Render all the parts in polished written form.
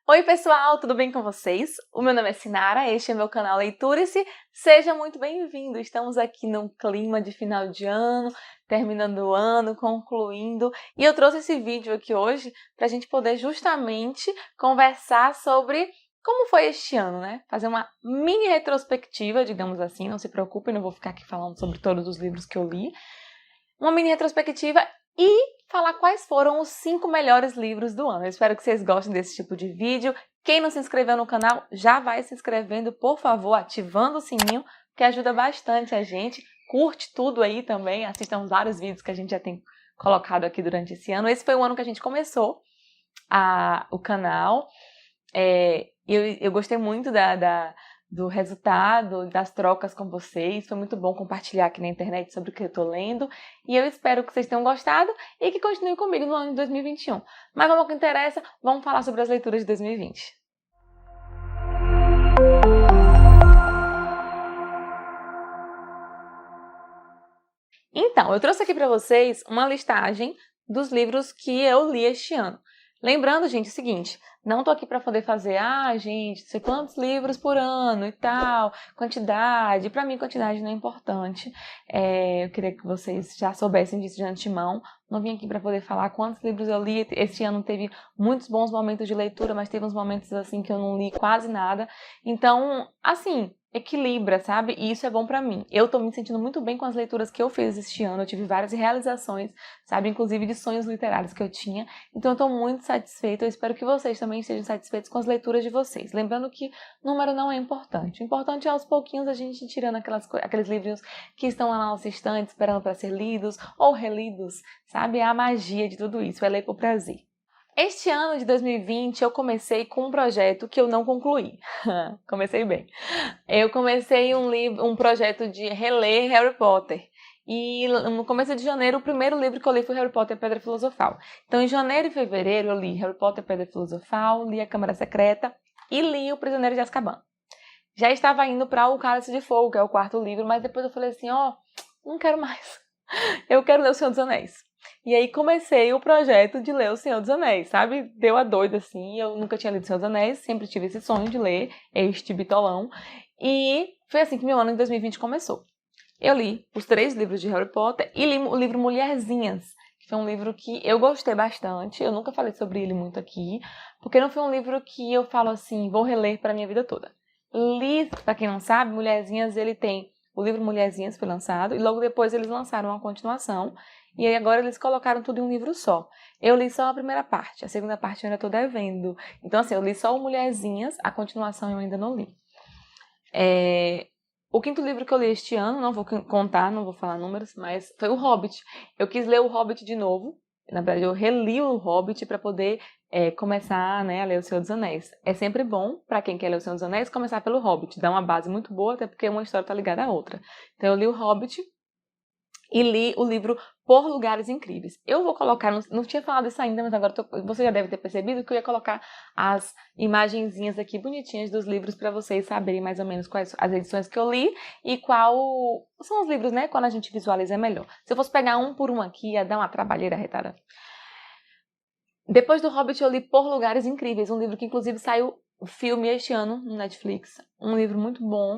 Oi pessoal, tudo bem com vocês? O meu nome é Sinara, este é meu canal Leitura-se. Seja muito bem-vindo, estamos aqui num clima de final de ano, terminando o ano, concluindo. E eu trouxe esse vídeo aqui hoje para a gente poder justamente conversar sobre como foi este ano, né? Fazer uma mini retrospectiva, digamos assim, não se preocupem, não vou ficar aqui falando sobre todos os livros que eu li. Uma mini retrospectiva e falar quais foram os 5 melhores livros do ano. Eu espero que vocês gostem desse tipo de vídeo. Quem não se inscreveu no canal, já vai se inscrevendo, por favor, ativando o sininho, que ajuda bastante a gente. Curte tudo aí também, assistam vários vídeos que a gente já tem colocado aqui durante esse ano. Esse foi o ano que a gente começou o canal. Eu gostei muito do resultado, das trocas com vocês. Foi muito bom compartilhar aqui na internet sobre o que eu tô lendo. E eu espero que vocês tenham gostado e que continuem comigo no ano de 2021. Mas vamos ao que interessa, vamos falar sobre as leituras de 2020. Então, eu trouxe aqui para vocês uma listagem dos livros que eu li este ano. Lembrando, gente, o seguinte, não tô aqui para poder fazer, gente, sei quantos livros por ano e tal, quantidade. Para mim, quantidade não é importante. Eu queria que vocês já soubessem disso de antemão. Não vim aqui para poder falar quantos livros eu li. Esse ano teve muitos bons momentos de leitura, mas teve uns momentos assim que eu não li quase nada. Então, assim, equilibra, sabe? E isso é bom pra mim. Eu tô me sentindo muito bem com as leituras que eu fiz este ano. Eu tive várias realizações, sabe? Inclusive de sonhos literários que eu tinha. Então eu tô muito satisfeita. Eu espero que vocês também estejam satisfeitos com as leituras de vocês. Lembrando que número não é importante. O importante é aos pouquinhos a gente ir tirando aqueles livros que estão lá na nossa estante esperando para ser lidos ou relidos, sabe? É a magia de tudo isso. É ler por prazer. Este ano de 2020 eu comecei com um projeto que eu não concluí. Comecei bem. Eu comecei um projeto de reler Harry Potter. E no começo de janeiro, o primeiro livro que eu li foi Harry Potter e a Pedra Filosofal. Então, em janeiro e fevereiro, eu li Harry Potter e a Pedra Filosofal, li A Câmara Secreta e li O Prisioneiro de Azkaban. Já estava indo para O Cálice de Fogo, que é o quarto livro, mas depois eu falei assim, não quero mais. Eu quero ler O Senhor dos Anéis. E aí comecei o projeto de ler O Senhor dos Anéis, sabe? Deu a doida, assim. Eu nunca tinha lido O Senhor dos Anéis, sempre tive esse sonho de ler este bitolão. E foi assim que meu ano de 2020 começou. Eu li os 3 livros de Harry Potter e li o livro Mulherzinhas, que foi um livro que eu gostei bastante. Eu nunca falei sobre ele muito aqui, porque não foi um livro que eu falo assim, vou reler para minha vida toda. Li, para quem não sabe, Mulherzinhas, ele tem... O livro Mulherzinhas foi lançado e logo depois eles lançaram uma continuação. E aí agora eles colocaram tudo em um livro só. Eu li só a primeira parte, a segunda parte eu ainda tô devendo. Então assim, eu li só o Mulherzinhas, a continuação eu ainda não li. O quinto livro que eu li este ano, não vou contar, não vou falar números, mas foi O Hobbit. Eu quis ler O Hobbit de novo. Na verdade, eu reli O Hobbit para poder começar, né, a ler O Senhor dos Anéis. É sempre bom, para quem quer ler O Senhor dos Anéis, começar pelo Hobbit. Dá uma base muito boa, até porque uma história está ligada à outra. Então eu li O Hobbit e li o livro Por Lugares Incríveis. Eu vou colocar, não tinha falado isso ainda, mas agora você já deve ter percebido que eu ia colocar as imagenzinhas aqui bonitinhas dos livros para vocês saberem mais ou menos quais as edições que eu li e qual são os livros, né? Quando a gente visualiza é melhor. Se eu fosse pegar um por um aqui, ia dar uma trabalheira retada. Depois do Hobbit eu li Por Lugares Incríveis, um livro que inclusive saiu filme este ano no Netflix. Um livro muito bom.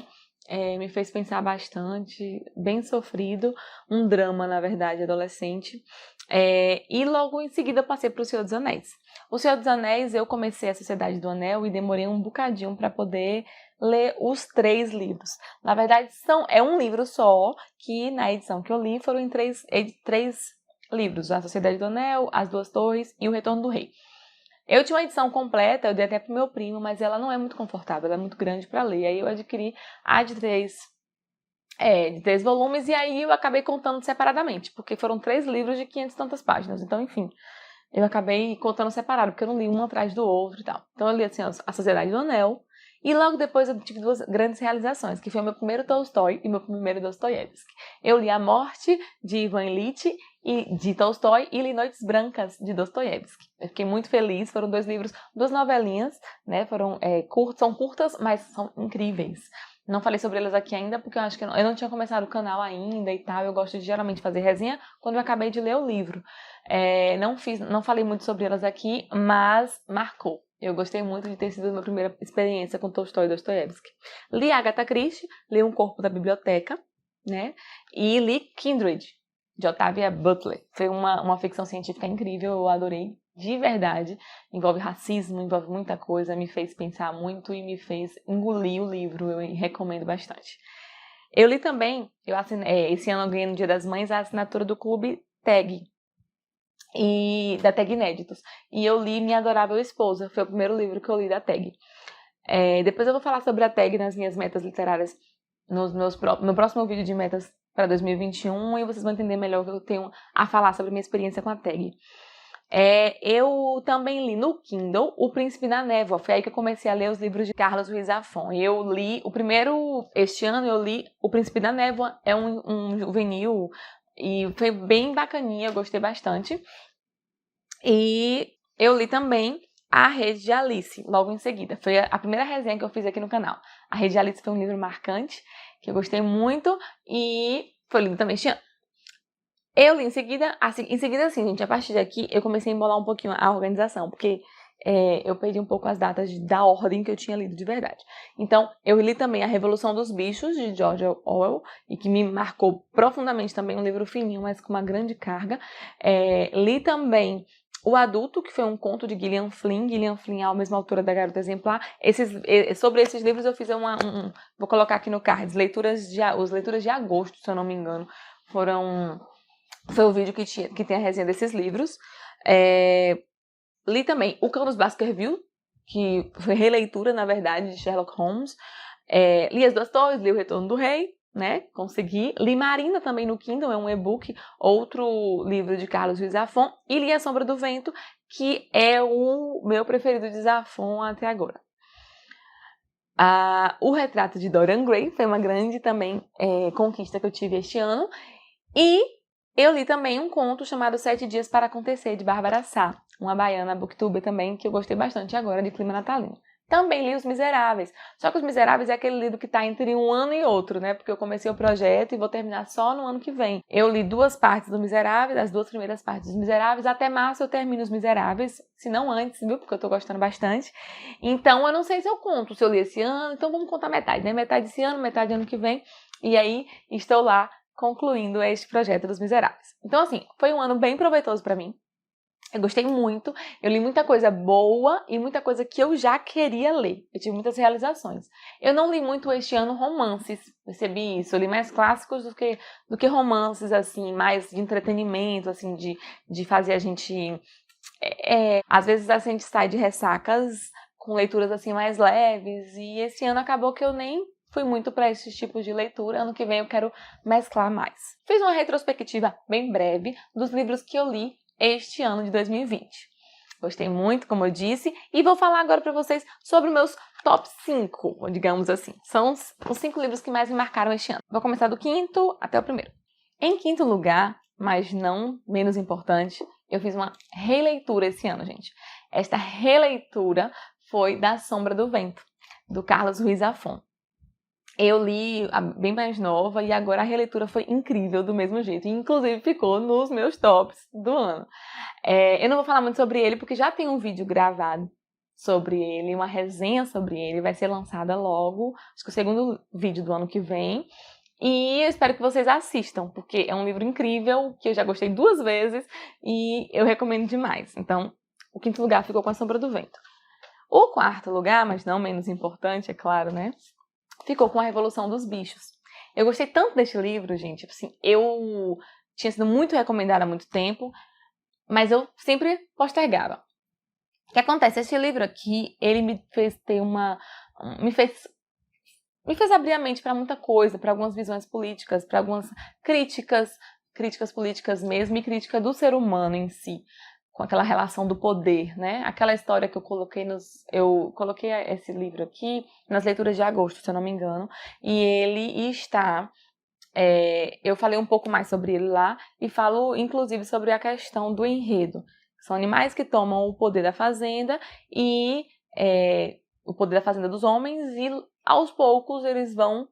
Me fez pensar bastante, bem sofrido, um drama, na verdade, adolescente. E logo em seguida eu passei para O Senhor dos Anéis. O Senhor dos Anéis, eu comecei a Sociedade do Anel e demorei um bocadinho para poder ler os 3 livros. Na verdade, é um livro só, que na edição que eu li foram em 3 livros, A Sociedade do Anel, As Duas Torres e O Retorno do Rei. Eu tinha uma edição completa, eu dei até pro meu primo, mas ela não é muito confortável, ela é muito grande para ler. Aí eu adquiri a de 3 volumes e aí eu acabei contando separadamente, porque foram 3 livros de 500 e tantas páginas. Então, enfim, eu acabei contando separado, porque eu não li um atrás do outro e tal. Então eu li assim, A Sociedade do Anel e logo depois eu tive 2 grandes realizações, que foi o meu primeiro Tolstói e meu primeiro Dostoiévski. Eu li A Morte de Ivan Ilitch e de Tolstói e li Noites Brancas de Dostoiévski. Eu fiquei muito feliz, foram 2 livros, 2 novelinhas, né? São curtas, mas são incríveis. Não falei sobre elas aqui ainda, porque eu acho que eu não tinha começado o canal ainda e tal. Eu gosto de geralmente fazer resenha quando eu acabei de ler o livro. Não falei muito sobre elas aqui, mas marcou. Eu gostei muito de ter sido a minha primeira experiência com Tolstói e Dostoiévski. Li Agatha Christie, li Um Corpo da Biblioteca, né? E li Kindred, de Octavia Butler. Foi uma ficção científica incrível, eu adorei, de verdade. Envolve racismo, envolve muita coisa, me fez pensar muito e me fez engolir o livro, eu recomendo bastante. Eu li também, esse ano eu ganhei no Dia das Mães a assinatura do Clube Tag, e da Tag Inéditos. E eu li Minha Adorável Esposa, foi o primeiro livro que eu li da Tag. Depois eu vou falar sobre a Tag nas minhas metas literárias no próximo vídeo de metas para 2021 e vocês vão entender melhor o que eu tenho a falar sobre a minha experiência com a Tag. Eu também li no Kindle O Príncipe da Névoa, foi aí que eu comecei a ler os livros de Carlos Ruiz Zafón. Eu li este ano eu li O Príncipe da Névoa, é um juvenil e foi bem bacaninha, eu gostei bastante. E eu li também A Rede de Alice, logo em seguida. Foi a primeira resenha que eu fiz aqui no canal. A Rede de Alice foi um livro marcante, que eu gostei muito e foi lido também este ano. Eu li em seguida, assim, gente, a partir daqui eu comecei a embolar um pouquinho a organização, porque eu perdi um pouco as datas da ordem que eu tinha lido de verdade. Então, eu li também A Revolução dos Bichos, de George Orwell, e que me marcou profundamente também, um livro fininho, mas com uma grande carga. Li também O Adulto, que foi um conto de Gillian Flynn. Gillian Flynn é a mesma autora da Garota Exemplar. Sobre esses livros eu fiz vou colocar aqui no card, os leituras de agosto, se eu não me engano, foi o vídeo que tem a resenha desses livros. Li também O Cão dos Baskerville, que foi releitura, na verdade, de Sherlock Holmes. Li As Duas Torres, li O Retorno do Rei, né? Consegui. Li Marina também no Kindle, é um e-book, outro livro de Carlos Ruiz Zafón. E li A Sombra do Vento, que é o meu preferido de Zafón até agora. O Retrato de Dorian Gray foi uma grande também conquista que eu tive este ano. E eu li também um conto chamado 7 Dias para Acontecer, de Bárbara Sá, uma baiana booktuber também, que eu gostei bastante agora, de clima natalino. Também li Os Miseráveis, só que Os Miseráveis é aquele livro que está entre um ano e outro, né? Porque eu comecei o projeto e vou terminar só no ano que vem. Eu li 2 partes do Miseráveis, as 2 primeiras partes dos Miseráveis, até março eu termino Os Miseráveis, se não antes, viu? Porque eu tô gostando bastante. Então eu não sei se eu conto, se eu li esse ano, então vamos contar metade, né? Metade esse ano, metade ano que vem, e aí estou lá concluindo este projeto dos Miseráveis. Então, assim, foi um ano bem proveitoso para mim. Eu gostei muito, eu li muita coisa boa e muita coisa que eu já queria ler. Eu tive muitas realizações. Eu não li muito este ano romances, percebi isso. Eu li mais clássicos do que romances, assim, mais de entretenimento, assim, de fazer a gente... às vezes a gente sai de ressacas com leituras, assim, mais leves. E esse ano acabou que eu nem fui muito para esses tipos de leitura. Ano que vem eu quero mesclar mais. Fiz uma retrospectiva bem breve dos livros que eu li este ano de 2020. Gostei muito, como eu disse, e vou falar agora para vocês sobre os meus top 5, digamos assim. São os 5 livros que mais me marcaram este ano. Vou começar do 5º até o primeiro. Em 5º lugar, mas não menos importante, eu fiz uma releitura esse ano, gente. Esta releitura foi da Sombra do Vento, do Carlos Ruiz Zafón. Eu li bem mais nova e agora a releitura foi incrível do mesmo jeito. E, inclusive ficou nos meus tops do ano. Eu não vou falar muito sobre ele porque já tem um vídeo gravado sobre ele, uma resenha sobre ele. Vai ser lançada logo, acho que o segundo vídeo do ano que vem. E eu espero que vocês assistam, porque é um livro incrível, que eu já gostei 2 vezes e eu recomendo demais. Então, o 5º lugar ficou com A Sombra do Vento. O 4º lugar, mas não menos importante, é claro, né? Ficou com A Revolução dos Bichos. Eu gostei tanto deste livro, gente, assim, eu tinha sido muito recomendada há muito tempo, mas eu sempre postergava. O que acontece? Este livro aqui, ele me fez ter me fez abrir a mente para muita coisa, para algumas visões políticas, para algumas críticas políticas mesmo, e crítica do ser humano em si, com aquela relação do poder, né? Aquela história que eu coloquei esse livro aqui nas leituras de agosto, se eu não me engano, e ele está... eu falei um pouco mais sobre ele lá, e falo, inclusive, sobre a questão do enredo. São animais que tomam o poder da fazenda e o poder da fazenda dos homens, e aos poucos eles vão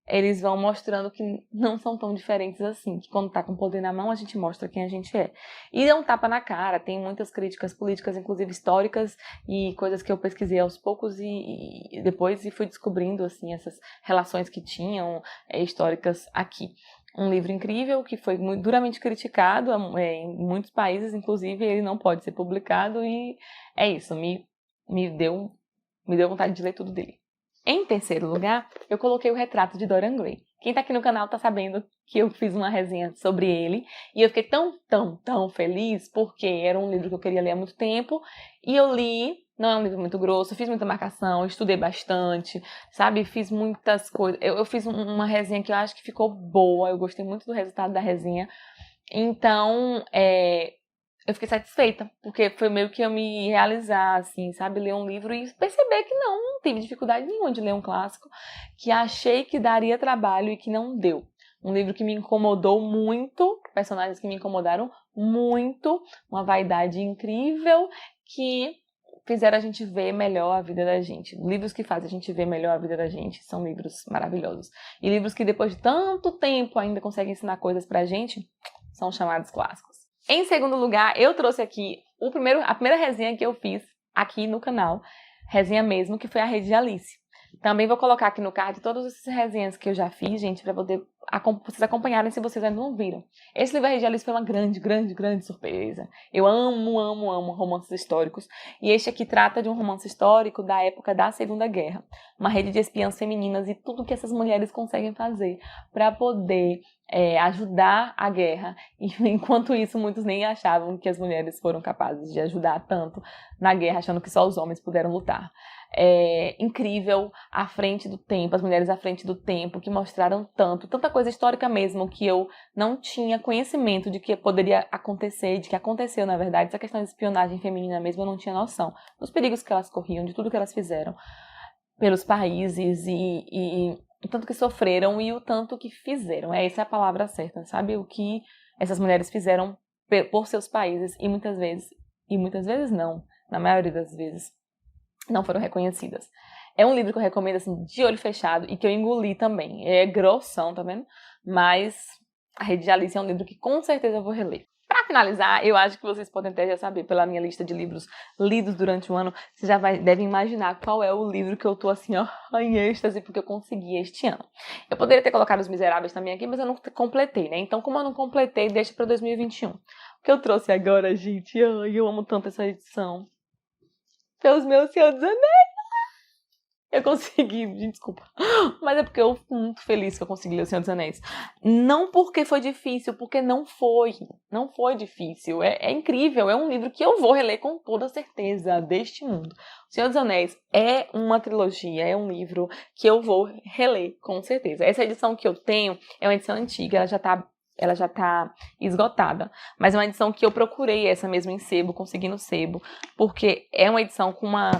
eles vão mostrando que não são tão diferentes assim, que quando tá com o poder na mão, a gente mostra quem a gente é. E é um tapa na cara, tem muitas críticas políticas, inclusive históricas, e coisas que eu pesquisei aos poucos e depois fui descobrindo, assim, essas relações que tinham históricas aqui. Um livro incrível, que foi muito duramente criticado em muitos países, inclusive ele não pode ser publicado, e é isso, me deu vontade de ler tudo dele. Em terceiro lugar, eu coloquei o Retrato de Dorian Gray. Quem tá aqui no canal tá sabendo que eu fiz uma resenha sobre ele, e eu fiquei tão feliz, porque era um livro que eu queria ler há muito tempo, e eu li. Não é um livro muito grosso, fiz muita marcação, estudei bastante, sabe? Fiz muitas coisas. Eu fiz uma resenha que eu acho que ficou boa, eu gostei muito do resultado da resenha. Então, eu fiquei satisfeita, porque foi meio que eu me realizar, assim, sabe? Ler um livro e perceber que não tive dificuldade nenhuma de ler um clássico, que achei que daria trabalho e que não deu. Um livro que me incomodou muito, personagens que me incomodaram muito, uma vaidade incrível, que fizeram a gente ver melhor a vida da gente. Livros que fazem a gente ver melhor a vida da gente são livros maravilhosos. E livros que depois de tanto tempo ainda conseguem ensinar coisas pra gente, são chamados clássicos. Em segundo lugar, eu trouxe aqui a primeira resenha que eu fiz aqui no canal, resenha mesmo, que foi a Rede de Alice. Também vou colocar aqui no card todas essas resenhas que eu já fiz, gente, para poder vocês acompanharem se vocês ainda não viram. Esse livro, a Rede de Alice, foi uma grande surpresa. Eu amo romances históricos. E este aqui trata de um romance histórico da época da Segunda Guerra. Uma rede de espiãs femininas e tudo que essas mulheres conseguem fazer para poder ajudar a guerra. E, enquanto isso, muitos nem achavam que as mulheres foram capazes de ajudar tanto na guerra, achando que só os homens puderam lutar. Incrível, à frente do tempo, as mulheres à frente do tempo, que mostraram tanta coisa histórica mesmo, que eu não tinha conhecimento de que poderia acontecer, de que aconteceu, na verdade. Essa questão de espionagem feminina mesmo, eu não tinha noção dos perigos que elas corriam, de tudo que elas fizeram pelos países e o tanto que sofreram e o tanto que fizeram. Essa é a palavra certa, sabe? O que essas mulheres fizeram por seus países e muitas vezes não, na maioria das vezes, não foram reconhecidas. É um livro que eu recomendo, assim, de olho fechado e que eu engoli também. É grossão, tá vendo? Mas A Rede de Alice é um livro que com certeza eu vou reler. Pra finalizar, eu acho que vocês podem até já saber, pela minha lista de livros lidos durante o ano, vocês já devem imaginar qual é o livro que eu tô assim, ó, em êxtase, porque eu consegui este ano. Eu poderia ter colocado Os Miseráveis também aqui, mas eu não completei, né? Então, como eu não completei, deixa pra 2021. O que eu trouxe agora, gente, eu amo tanto essa edição. Pelos meus Senhor dos Anéis. Eu consegui, gente, desculpa. Mas é porque eu fico muito feliz que eu consegui ler O Senhor dos Anéis. Não porque foi difícil, porque não foi. Não foi difícil. É incrível. É um livro que eu vou reler com toda certeza deste mundo. O Senhor dos Anéis é uma trilogia, é um livro que eu vou reler com certeza. Essa edição que eu tenho é uma edição antiga, ela já tá esgotada. Mas é uma edição que eu procurei essa mesmo em sebo, consegui no sebo, porque é uma edição com uma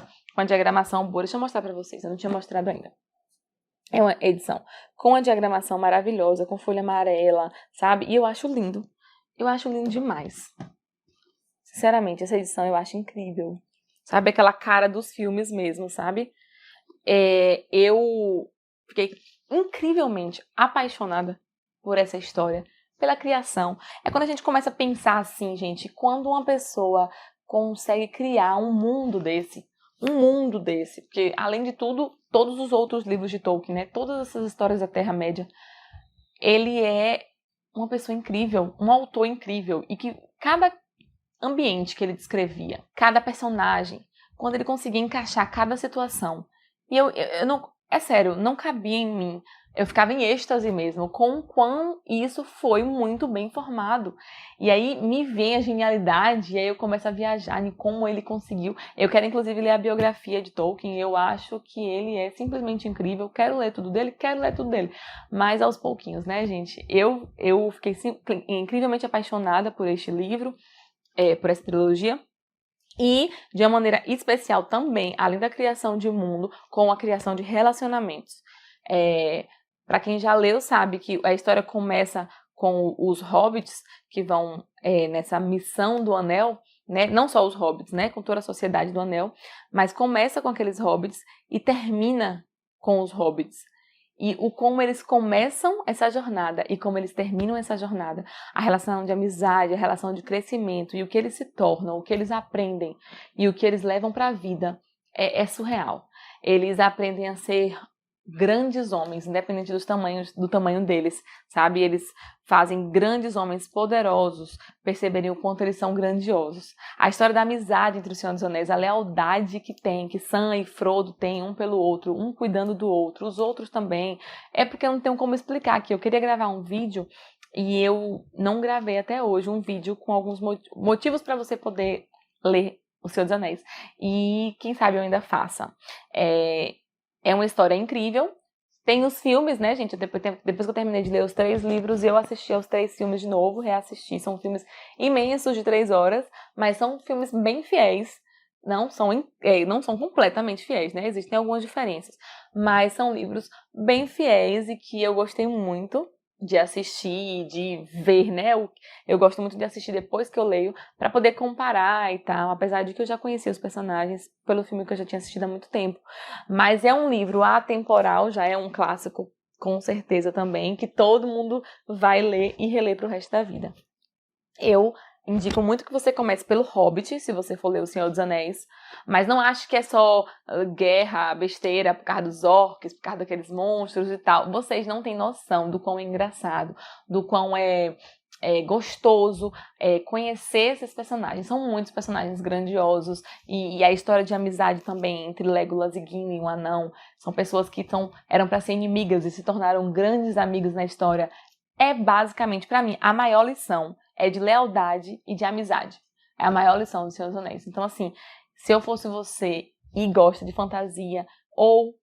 diagramação boa. Deixa eu mostrar pra vocês, eu não tinha mostrado ainda. É uma edição com uma diagramação maravilhosa, com folha amarela, sabe? E eu acho lindo. Eu acho lindo demais. Sinceramente, essa edição eu acho incrível. Sabe? Aquela cara dos filmes mesmo, sabe? Eu fiquei incrivelmente apaixonada por essa história, pela criação. É quando a gente começa a pensar assim, gente, quando uma pessoa consegue criar um mundo desse, porque além de tudo, todos os outros livros de Tolkien, né, todas essas histórias da Terra-média, ele é uma pessoa incrível, um autor incrível, e que cada ambiente que ele descrevia, cada personagem, quando ele conseguia encaixar cada situação, e eu não, é sério, não cabia em mim. Eu ficava em êxtase mesmo com o quão isso foi muito bem formado. E aí me vem a genialidade e aí eu começo a viajar em como ele conseguiu. Eu quero inclusive ler a biografia de Tolkien, eu acho que ele é simplesmente incrível. Quero ler tudo dele, mas aos pouquinhos, né, gente? Eu fiquei incrivelmente apaixonada por este livro, por essa trilogia. E, de uma maneira especial também, além da criação de mundo, com a criação de relacionamentos. Para quem já leu sabe que a história começa com os hobbits que vão nessa missão do anel, né? Não só os hobbits, né? Com toda a sociedade do anel, mas começa com aqueles hobbits e termina com os hobbits. e o como eles começam essa jornada e como eles terminam essa jornada, a relação de amizade, a relação de crescimento e o que eles se tornam, o que eles aprendem e o que eles levam para a vida é surreal. Eles aprendem a ser grandes homens, independente do tamanho deles, sabe? Eles fazem grandes homens poderosos perceberem o quanto eles são grandiosos. A história da amizade entre o Senhor dos Anéis, a lealdade que tem, que Sam e Frodo têm um pelo outro, um cuidando do outro, os outros também. É porque eu não tenho como explicar aqui. Eu queria gravar um vídeo e eu não gravei até hoje um vídeo com alguns motivos para você poder ler O Senhor dos Anéis. E quem sabe eu ainda faça. É uma história incrível. Tem os filmes, né, gente? Depois que eu terminei de ler os 3 livros, eu assisti aos 3 filmes de novo, reassisti. São filmes imensos de 3 horas, mas são filmes bem fiéis. Não são completamente fiéis, né? Existem algumas diferenças. Mas são livros bem fiéis e que eu gostei muito de assistir, de ver, né? Eu gosto muito de assistir depois que eu leio, para poder comparar e tal, apesar de que eu já conhecia os personagens pelo filme que eu já tinha assistido há muito tempo. Mas é um livro atemporal, já é um clássico, com certeza também, que todo mundo vai ler e reler pro resto da vida. Eu indico muito que você comece pelo Hobbit, se você for ler O Senhor dos Anéis, mas não acho que é só guerra, besteira, por causa dos orcs, por causa daqueles monstros e tal. Vocês não têm noção do quão é engraçado, do quão é gostoso conhecer esses personagens. São muitos personagens grandiosos e a história de amizade também entre Legolas e Gimli, o anão. São pessoas que eram para ser inimigas e se tornaram grandes amigos na história. É basicamente, para mim, a maior lição é de lealdade e de amizade. É a maior lição do Senhor dos Anéis. Então, assim, se eu fosse você e gosta de fantasia, ou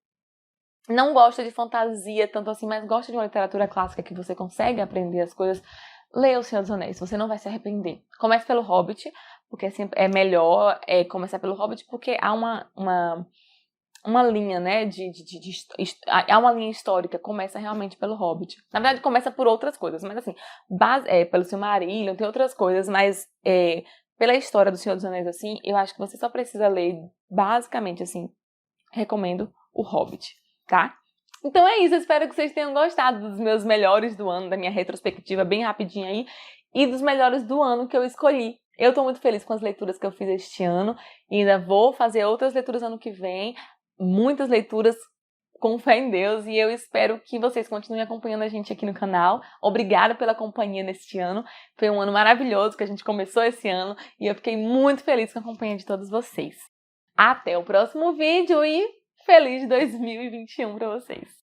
não gosta de fantasia tanto assim, mas gosta de uma literatura clássica que você consegue aprender as coisas, leia O Senhor dos Anéis, você não vai se arrepender. Comece pelo Hobbit, porque é melhor começar pelo Hobbit, porque há uma linha, né, há uma linha histórica, começa realmente pelo Hobbit. Na verdade, começa por outras coisas, mas assim, pelo Silmarillion, tem outras coisas, mas pela história do Senhor dos Anéis, assim, eu acho que você só precisa ler, basicamente, assim, recomendo o Hobbit, tá? Então é isso, eu espero que vocês tenham gostado dos meus melhores do ano, da minha retrospectiva bem rapidinha aí, e dos melhores do ano que eu escolhi. Eu tô muito feliz com as leituras que eu fiz este ano, e ainda vou fazer outras leituras ano que vem, muitas leituras com fé em Deus, e eu espero que vocês continuem acompanhando a gente aqui no canal. Obrigada pela companhia neste ano. Foi um ano maravilhoso que a gente começou esse ano, e eu fiquei muito feliz com a companhia de todos vocês. Até o próximo vídeo e feliz 2021 para vocês!